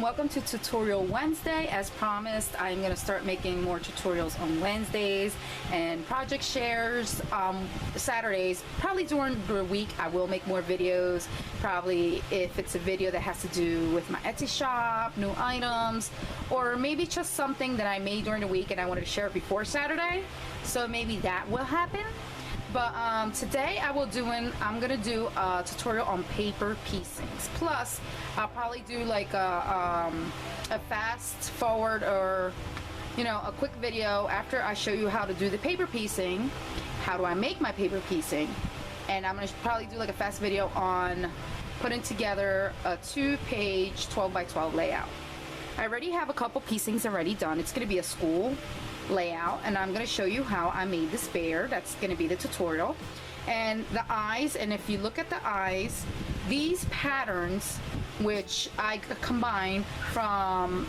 welcome to Tutorial Wednesday. As promised, I'm going to start making more tutorials on Wednesdays and project shares Saturdays. Probably during the week I will make more videos, probably if it's a video that has to do with my Etsy shop, new items, or maybe just something that I made during the week and I wanted to share it before Saturday, so maybe that will happen. But today I'm gonna do a tutorial on paper piecings. Plus, I'll probably do like a fast forward, or a quick video after I show you how to do the paper piecing. How do I make my paper piecing? And I'm gonna probably do like a fast video on putting together a 2-page 12 by 12 layout. I already have a couple piecings already done. It's gonna be a school layout, and I'm going to show you how I made this bear. That's going to be the tutorial. And the eyes, and if you look at the eyes, these patterns, which I combine from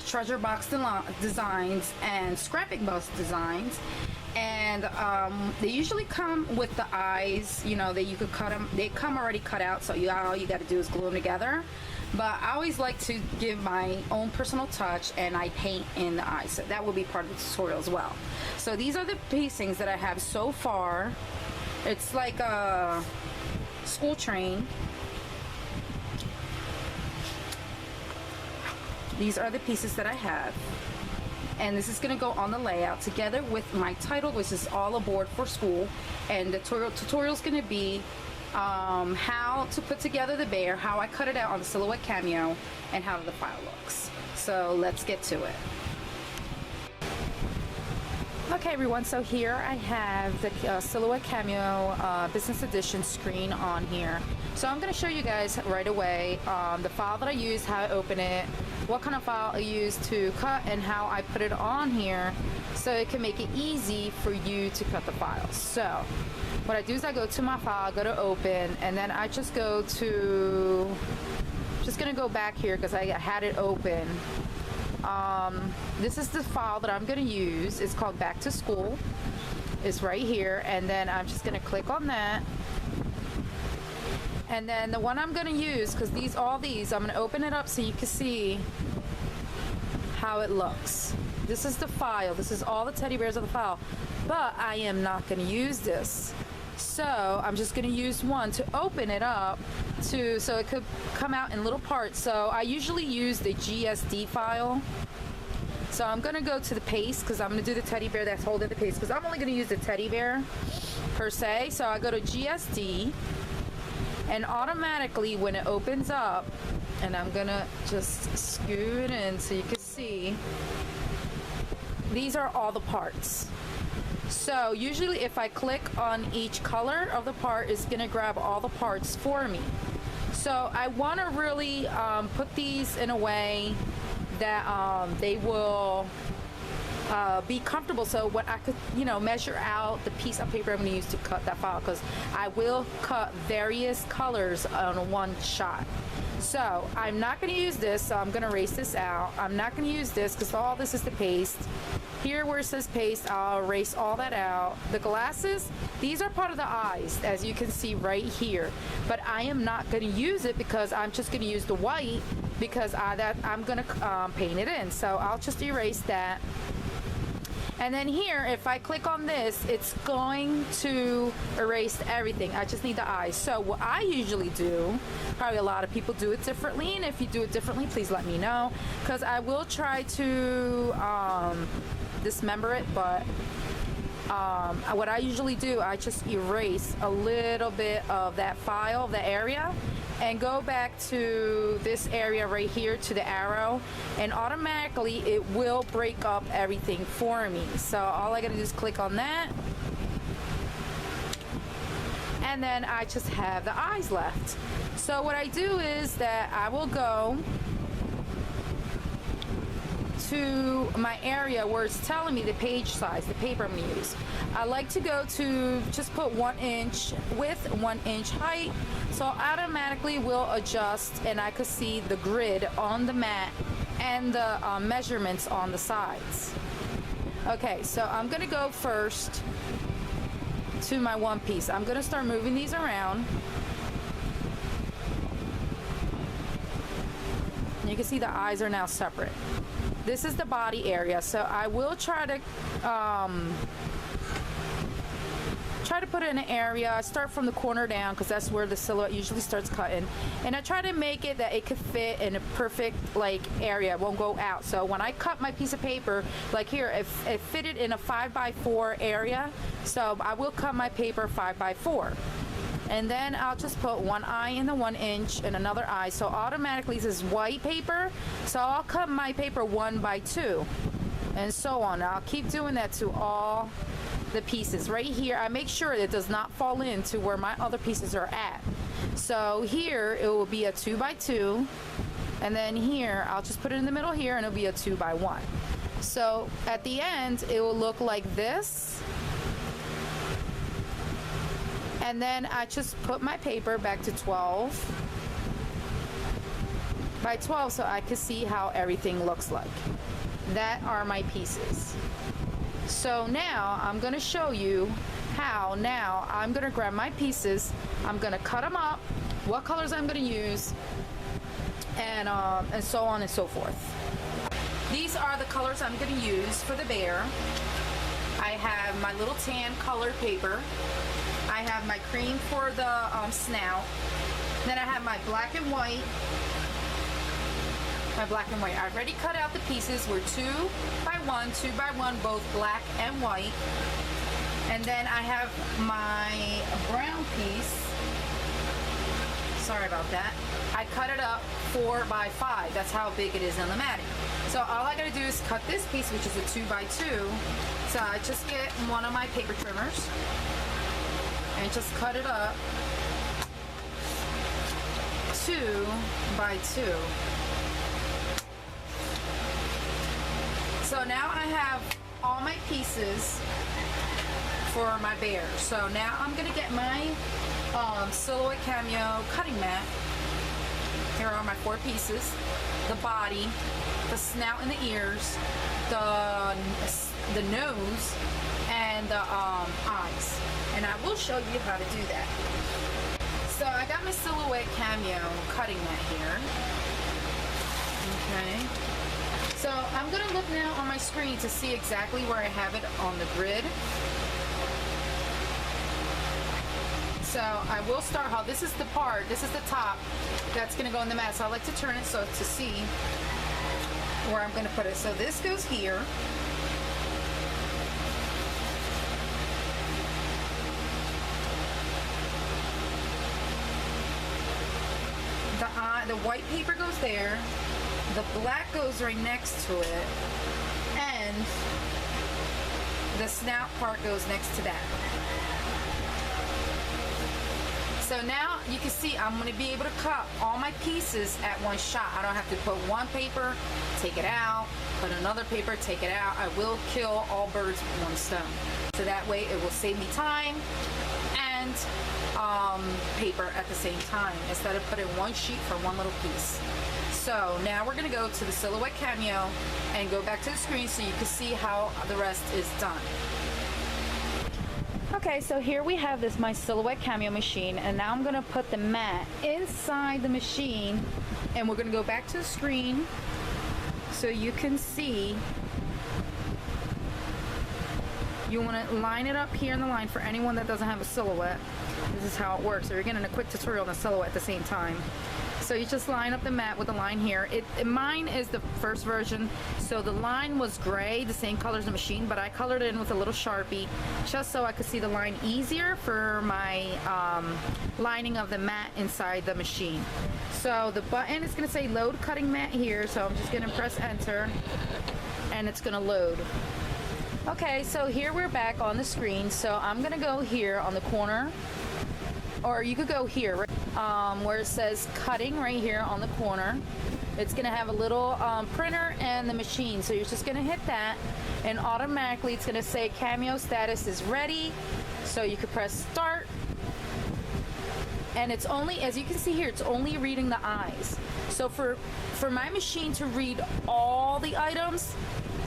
treasure box designs and scrapping box designs, and they usually come with the eyes, that you could cut them. They come already cut out, so all you got to do is glue them together. But I always like to give my own personal touch, and I paint in the eyes, so that will be part of the tutorial as well. So these are the piecings that I have so far. It's like a school train. These are the pieces that I have, and this is going to go on the layout together with my title, which is all aboard for school. And the tutorial is going to be how to put together the bear, how I cut it out on the Silhouette Cameo, and how the file looks. So let's get to it. Okay everyone, so here I have the Silhouette Cameo Business Edition screen on here. So I'm going to show you guys right away the file that I use, how I open it, what kind of file I use to cut, and how I put it on here so it can make it easy for you to cut the files. So what I do is I go to my file, go to open, and then I just go to, just gonna go back here because I had it open. This is the file that I'm gonna use. It's called Back to School. It's right here, and then I'm just gonna click on that. And then the one I'm gonna use, because all these, I'm gonna open it up so you can see how it looks. This is the file. This is all the teddy bears of the file. But I am not gonna use this. So I'm just going to use one to open it up so it could come out in little parts. So I usually use the GSD file. So I'm going to go to the paste because I'm going to do the teddy bear that's holding the paste, because I'm only going to use the teddy bear per se. So I go to GSD, and automatically when it opens up, and I'm going to just scoot in so you can see, these are all the parts. So usually if I click on each color of the part, it's going to grab all the parts for me. So I want to really put these in a way that they will be comfortable, so what I could measure out the piece of paper I'm going to use to cut that file, because I will cut various colors on one shot. So I'm not going to use this, so I'm going to erase this out. I'm not going to use this because all this is the paste. Here where it says paste, I'll erase all that out. The glasses, these are part of the eyes, as you can see right here. But I am not going to use it because I'm just going to use the white, because I'm going to paint it in. So I'll just erase that. And then here, if I click on this, it's going to erase everything. I just need the eyes. So what I usually do, probably a lot of people do it differently, and if you do it differently, please let me know, because I will try to dismember it. But what I usually do, I just erase a little bit of that file, the area, and go back to this area right here to the arrow, and automatically it will break up everything for me. So all I gotta do is click on that, and then I just have the eyes left. So what I do is that I will go to my area where it's telling me the page size, the paper I'm gonna use. I like to go to just put 1 inch width, 1 inch height, so automatically will adjust, and I could see the grid on the mat and the measurements on the sides. Okay, so I'm gonna go first to my one piece. I'm gonna start moving these around. You can see the eyes are now separate. This is the body area, so I will try to put it in an area. I start from the corner down because that's where the silhouette usually starts cutting, and I try to make it that it could fit in a perfect like area. It won't go out. So when I cut my piece of paper, like here, it fitted in a 5x4 area, so I will cut my paper 5x4. And then I'll just put one eye in the 1 inch and another eye. So automatically this is white paper. So I'll cut my paper 1x2 and so on. I'll keep doing that to all the pieces. Right here, I make sure it does not fall into where my other pieces are at. So here it will be a 2x2. And then here, I'll just put it in the middle here and it'll be a 2x1. So at the end, it will look like this. And then I just put my paper back to 12 by 12 so I can see how everything looks like. That are my pieces. So now I'm going to show you how now I'm going to grab my pieces, I'm going to cut them up, what colors I'm going to use, and so on and so forth. These are the colors I'm going to use for the bear. I have my little tan colored paper. I have my cream for the snout. Then I have my black and white. I already cut out the pieces. We're 2x1, 2x1, both black and white. And then I have my brown piece. Sorry about that. I cut it up 4x5. That's how big it is in the matting. So all I gotta do is cut this piece, which is a 2x2. So I just get one of my paper trimmers and just cut it up 2x2. So now I have all my pieces for my bear. So now I'm gonna get my Silhouette Cameo cutting mat. Here are my 4 pieces: the body, the snout and the ears, the nose, and the eyes. And I will show you how to do that. So I got my Silhouette Cameo cutting mat here. Okay. So I'm going to look now on my screen to see exactly where I have it on the grid. So I will start how this is the part, this is the top that's going to go in the mat. So I like to turn it so to see where I'm going to put it. So this goes here. The white paper goes there. The black goes right next to it, and the snout part goes next to that. So now you can see I'm going to be able to cut all my pieces at one shot. I don't have to put one paper, take it out, put another paper, take it out. I will kill all birds with one stone. So that way it will save me time and paper at the same time instead of putting one sheet for one little piece. So now we're going to go to the Silhouette Cameo and go back to the screen so you can see how the rest is done. Okay, so here we have this, my Silhouette Cameo machine, and now I'm going to put the mat inside the machine, and we're going to go back to the screen so you can see. You want to line it up here in the line for anyone that doesn't have a Silhouette. This is how it works. So you're getting a quick tutorial on the Silhouette at the same time. So you just line up the mat with the line here. Mine is the first version, so the line was gray, the same color as the machine, but I colored it in with a little Sharpie just so I could see the line easier for my lining of the mat inside the machine. So the button is going to say load cutting mat here, so I'm just going to press enter and it's going to load. Okay, so here we're back on the screen. So I'm going to go here on the corner, or you could go here, where it says cutting right here on the corner. It's going to have a little printer and the machine. So you're just going to hit that, and automatically it's going to say Cameo status is ready. So you could press start. And it's only, as you can see here, it's only reading the eyes. So for my machine to read all the items,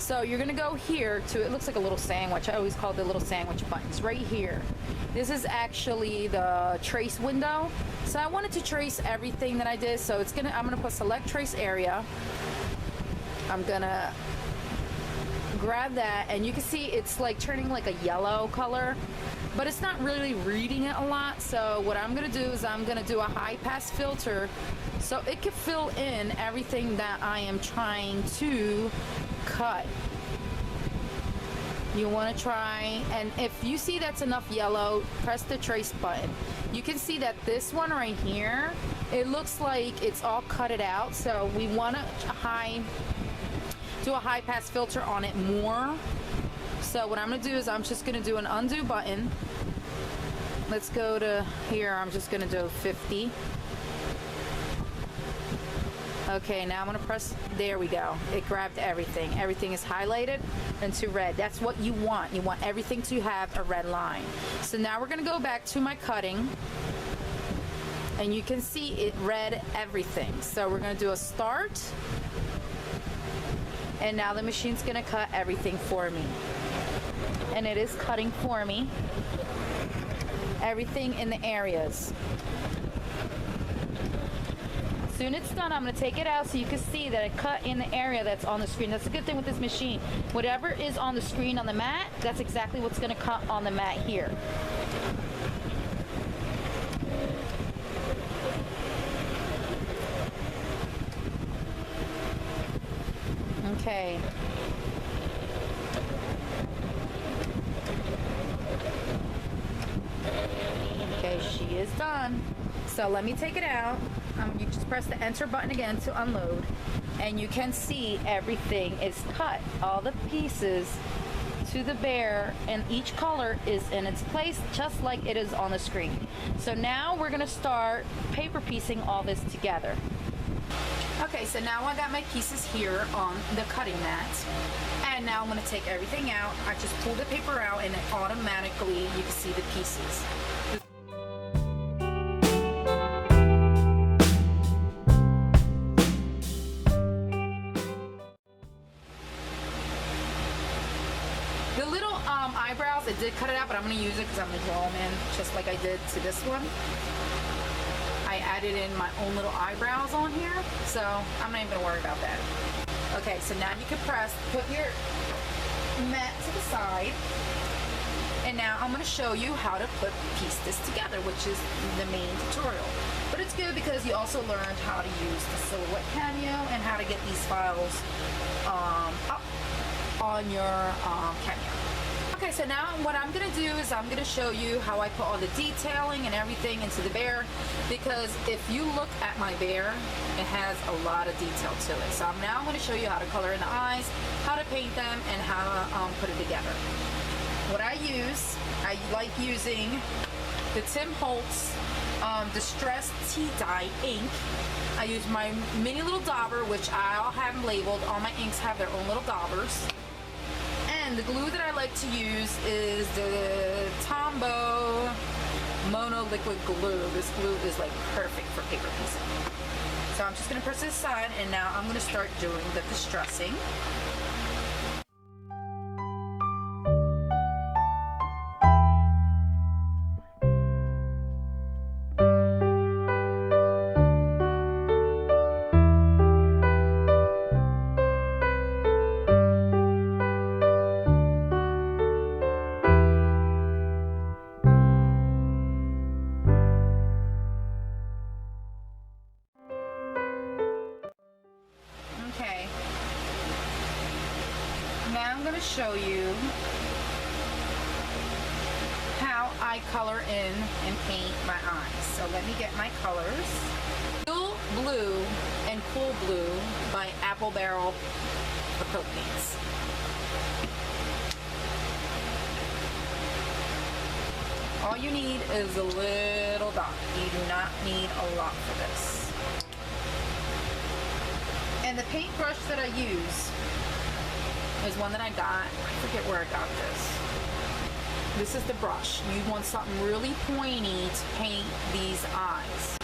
So you're gonna go here to, it looks like a little sandwich. I always call it the little sandwich buttons right here. This is actually the trace window. So I wanted to trace everything that I did. So I'm gonna put select trace area. I'm gonna grab that, and you can see it's like turning like a yellow color, but it's not really reading it a lot. So what I'm gonna do is I'm gonna do a high pass filter so it can fill in everything that I am trying to cut. You want to try, and if you see that's enough yellow, press the trace button. You can see that this one right here, it looks like it's all cutted out, so we want to do a high pass filter on it more. So what I'm going to do is I'm just going to do an undo button. Let's go to here. I'm just going to do 50. Okay, now I'm gonna press, there we go. It grabbed everything. Everything is highlighted into red. That's what you want. You want everything to have a red line. So now we're gonna go back to my cutting, and you can see it read everything. So we're gonna do a start, and now the machine's gonna cut everything for me. And it is cutting for me everything in the areas. Soon it's done, I'm going to take it out so you can see that it cut in the area that's on the screen. That's a good thing with this machine. Whatever is on the screen on the mat, that's exactly what's going to cut on the mat here. Okay. Okay, she is done. So let me take it out. You just press the enter button again to unload, and you can see everything is cut. All the pieces to the bear, and each color is in its place just like it is on the screen. So now we're going to start paper piecing all this together. Okay, so now I got my pieces here on the cutting mat, and now I'm going to take everything out. I just pull the paper out, and it automatically, you can see the pieces. The little eyebrows, it did cut it out, but I'm going to use it because I'm going to draw them in just like I did to this one. I added in my own little eyebrows on here, so I'm not even going to worry about that. Okay, so now you can put your mat to the side, and now I'm going to show you how to piece this together, which is the main tutorial. But it's good because you also learned how to use the Silhouette Cameo and how to get these files up on your Cameo. Okay, so now what I'm going to do is I'm going to show you how I put all the detailing and everything into the bear, because if you look at my bear, it has a lot of detail to it. So now I'm going to show you how to color in the eyes, how to paint them, and how to put it together. What I like using the Tim Holtz Distress Tea Dye ink. I use my mini little dauber, which I'll have them labeled. All my inks have their own little daubers. And the glue that I like to use is the Tombow Mono Liquid Glue. This glue is like perfect for paper piecing. So I'm just going to press this aside, and now I'm going to start doing the distressing. Okay, now I'm going to show you how I color in and paint my eyes. So let me get my colors. Real Blue and Cool Blue by Apple Barrel Acrylic Paints. All you need is a little dot. You do not need a lot for this. And the paintbrush that I use is one that I got. I forget where I got this. This is the brush. You want something really pointy to paint these eyes.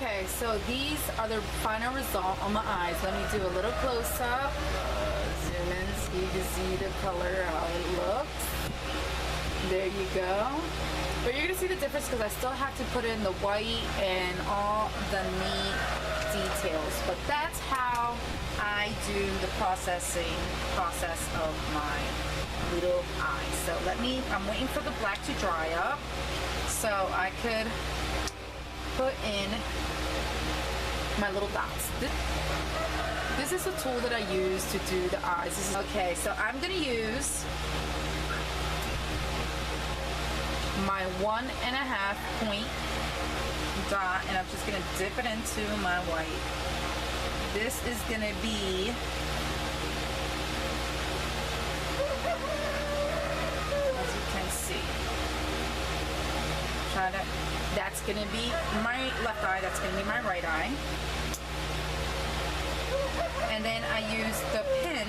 Okay, so these are the final result on my eyes. Let me do a little close up. Zoom in so you can see the color, how it looks. There you go. But you're gonna see the difference because I still have to put in the white and all the neat details. But that's how I do the process of my little eyes. So I'm waiting for the black to dry up so I could put in my little dots. This is the tool that I use to do the eyes. Okay, so I'm gonna use my 1.5 point dot and I'm just gonna dip it into my white. This is gonna be as you can see. That's gonna be my left eye, that's gonna be my right eye. And then I use the pin,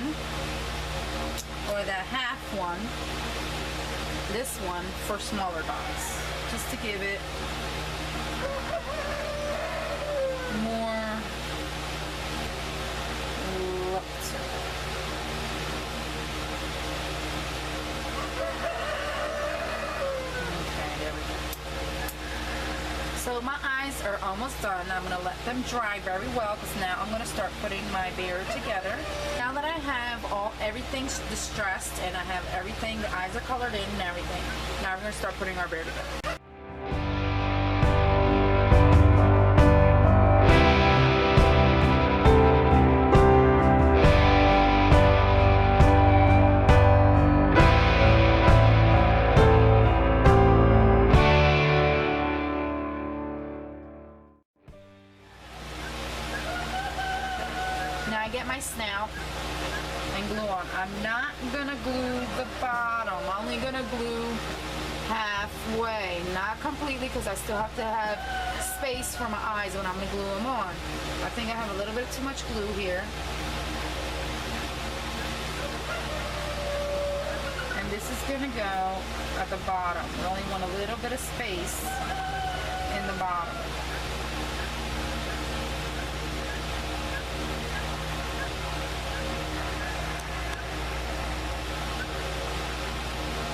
or the half one, this one, for smaller dots, just to give it more look to it. So my eyes are almost done. I'm going to let them dry very well because now I'm going to start putting my bear together. Now that I have everything distressed and I have everything, the eyes are colored in and everything, now we're going to start putting our bear together. Now I get my snout and glue on. I'm not gonna glue the bottom. I'm only gonna glue halfway, not completely, because I still have to have space for my eyes when I'm gonna glue them on. I think I have a little bit too much glue here. And this is gonna go at the bottom. We only want a little bit of space in the bottom.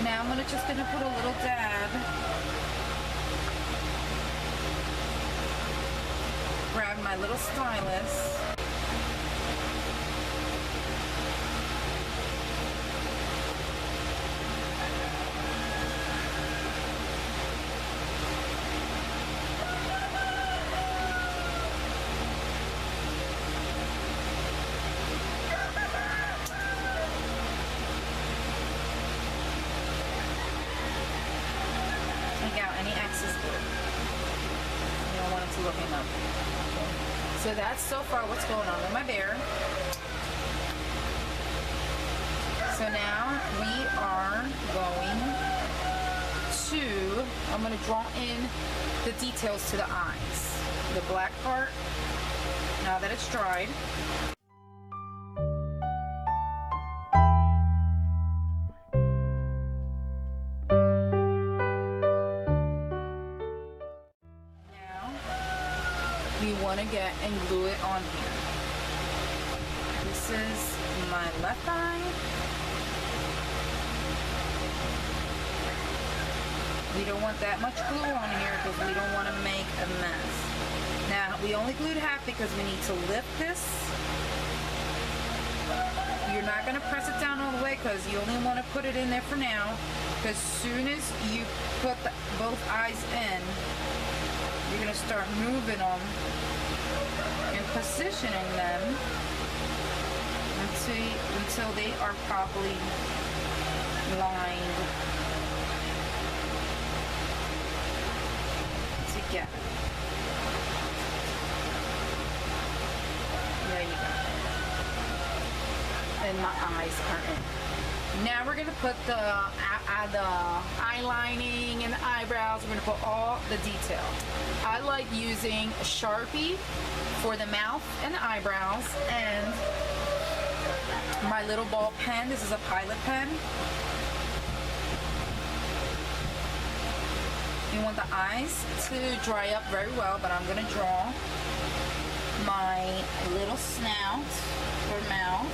Now I'm just gonna put a little dab. Grab my little stylus. Any excess glue. You don't want it to look enough. So that's so far what's going on with my bear. So now we are I'm going to draw in the details to the eyes. The black part, now that it's dried. We want to get and glue it on here. This is my left eye. We don't want that much glue on here because we don't want to make a mess. Now, we only glued half because we need to lift this. You're not going to press it down all the way because you only want to put it in there for now. Because as soon as you put both eyes in, you're going to start moving them and positioning them until they are properly lined together. There you go. And my eyes are in. Now we're going to put the eye lining and the eyebrows. We're going to put all the detail. I like using a Sharpie for the mouth and the eyebrows, and my little ball pen. This is a Pilot pen. You want the eyes to dry up very well, but I'm gonna draw my little snout or mouth.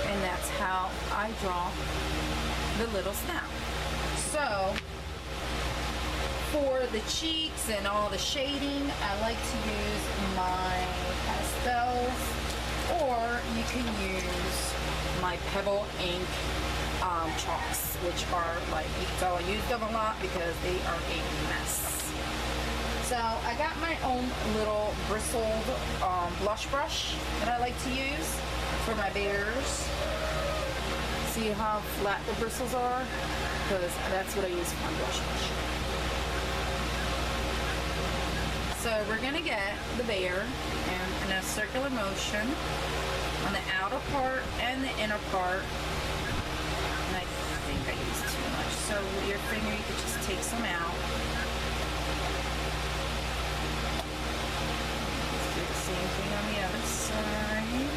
And that's how I draw the little snout. So for the cheeks and all the shading, I like to use my pastels, or you can use my Pebble ink chalks, which are like, you can tell I use them a lot because they are a mess. So I got my own little bristled blush brush that I like to use for my bears. See how flat the bristles are? Because that's what I use for my blush brush. So we're gonna get the bear in a circular motion on the outer part and the inner part. And I think I used too much. So with your finger, you could just take some out. Let's do the same thing on the other side.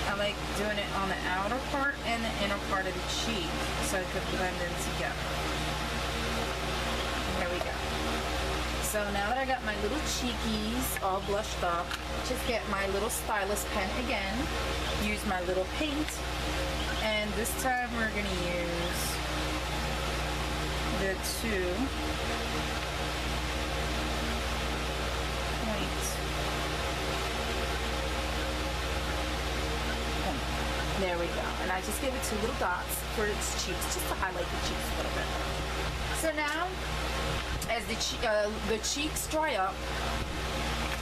I like doing it on the outer part and the inner part of the cheek so it could blend in together. There we go. So now that I got my little cheekies all blushed up, just get my little stylus pen again, use my little paint, and this time we're gonna use the two point. There we go. And I just give it 2 little dots for its cheeks, just to highlight the cheeks a little bit. So now, as the cheeks dry up,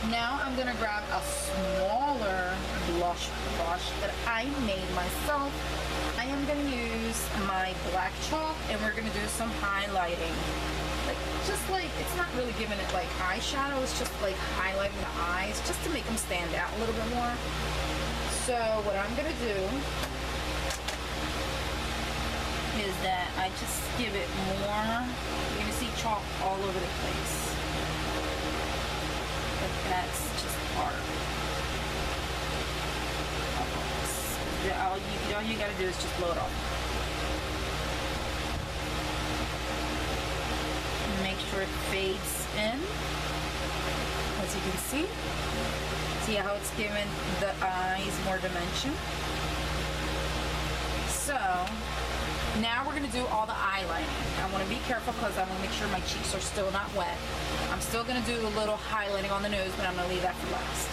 now I'm gonna grab a smaller blush brush that I made myself. I am gonna use my black chalk, and we're gonna do some highlighting. Like, it's not really giving it like eyeshadow, it's just like highlighting the eyes, just to make them stand out a little bit more. So what I'm gonna do is that I just give it more. You're gonna see chalk all over the place. But that's just part of this. All you gotta do is just blow it off. And make sure it fades in. As you can see. See how it's giving the eyes more dimension? So now we're gonna do all the eyelining. I wanna be careful because I wanna make sure my cheeks are still not wet. I'm still gonna do a little highlighting on the nose, but I'm gonna leave that for last.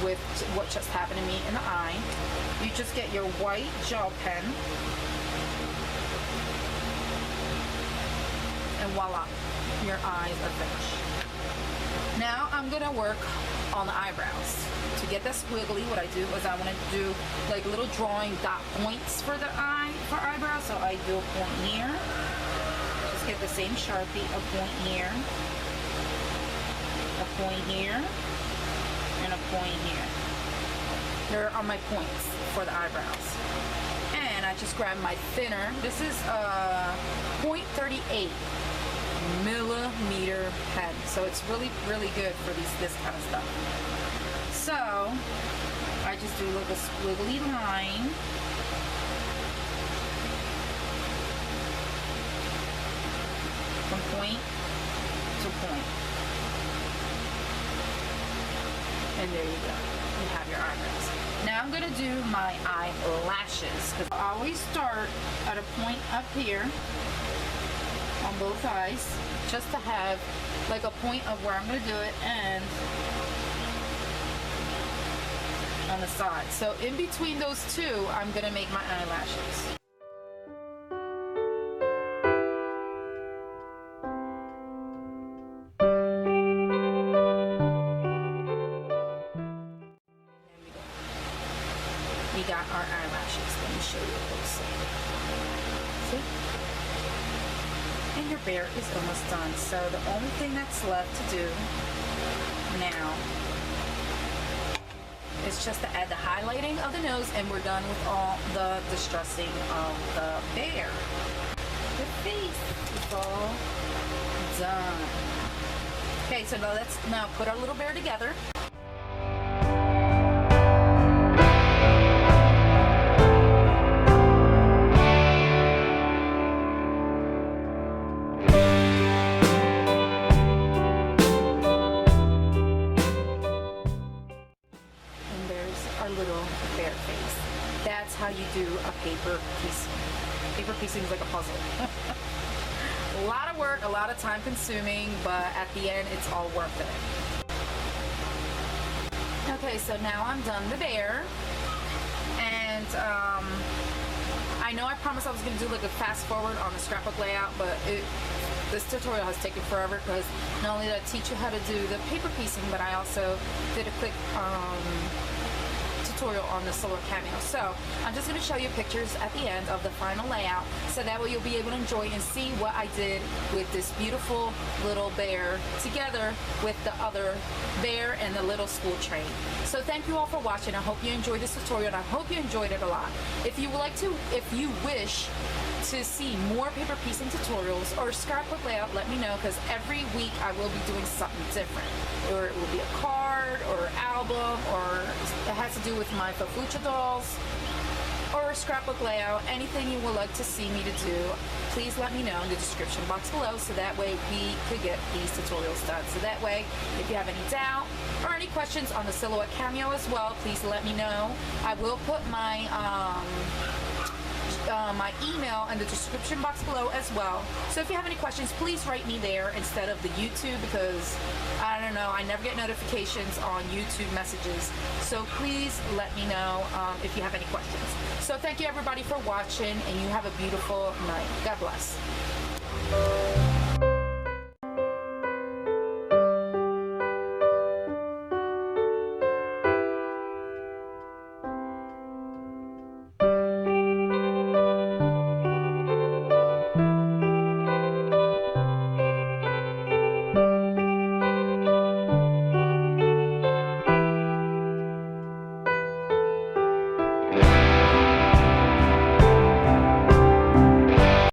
With what just happened to me in the eye, you just get your white gel pen, and voila, your eyes are finished. Now I'm gonna work on the eyebrows. To get that squiggly, what I do is I want to do like little drawing dot points for the eye for eyebrows. So I do a point here, just get the same Sharpie, a point here, a point here, and a point here. There are my points for the eyebrows. And I just grab my thinner. This is a 0.38 millimeter pen. So it's really, really good for this kind of stuff. So I just do a little squiggly line. From point to point. And there you go. You have your eyebrows. Now I'm gonna do my eyelashes, because I always start at a point up here on both eyes, just to have like a point of where I'm gonna do it, and on the side. So in between those two, I'm gonna make my eyelashes. We got our eyelashes. Let me show you closely. See? And And your bear is almost done. So the only thing that's left to do now is just to add the highlighting of the nose, and we're done with all the distressing of the bear. The face is all done. Okay, so now let's put our little bear together. Little bear face. That's how you do a paper piecing. Paper piecing is like a puzzle. A lot of work, a lot of time consuming, but at the end it's all worth it. Okay, so now I'm done the bear, and I know I promised I was going to do like a fast forward on the scrapbook layout, but this tutorial has taken forever because not only did I teach you how to do the paper piecing, but I also did a quick tutorial on the Silhoutte Cameo. So I'm just going to show you pictures at the end of the final layout, so that way you'll be able to enjoy and see what I did with this beautiful little bear together with the other bear and the little school train. So thank you all for watching. I hope you enjoyed this tutorial, and I hope you enjoyed it a lot. If you wish to see more paper piecing tutorials or scrapbook layout, let me know, because every week I will be doing something different. Or it will be a card or an album, or it has to do with my Fafucha dolls, or a scrapbook layout. Anything you would like to see me to do, please let me know in the description box below, so that way we could get these tutorials done. So that way, if you have any doubt or any questions on the Silhouette Cameo as well, please let me know. I will put my my email in the description box below as well. So if you have any questions, please write me there instead of the YouTube, because I don't know, I never get notifications on YouTube messages. So please let me know if you have any questions. So thank you everybody for watching, and you have a beautiful night. God bless.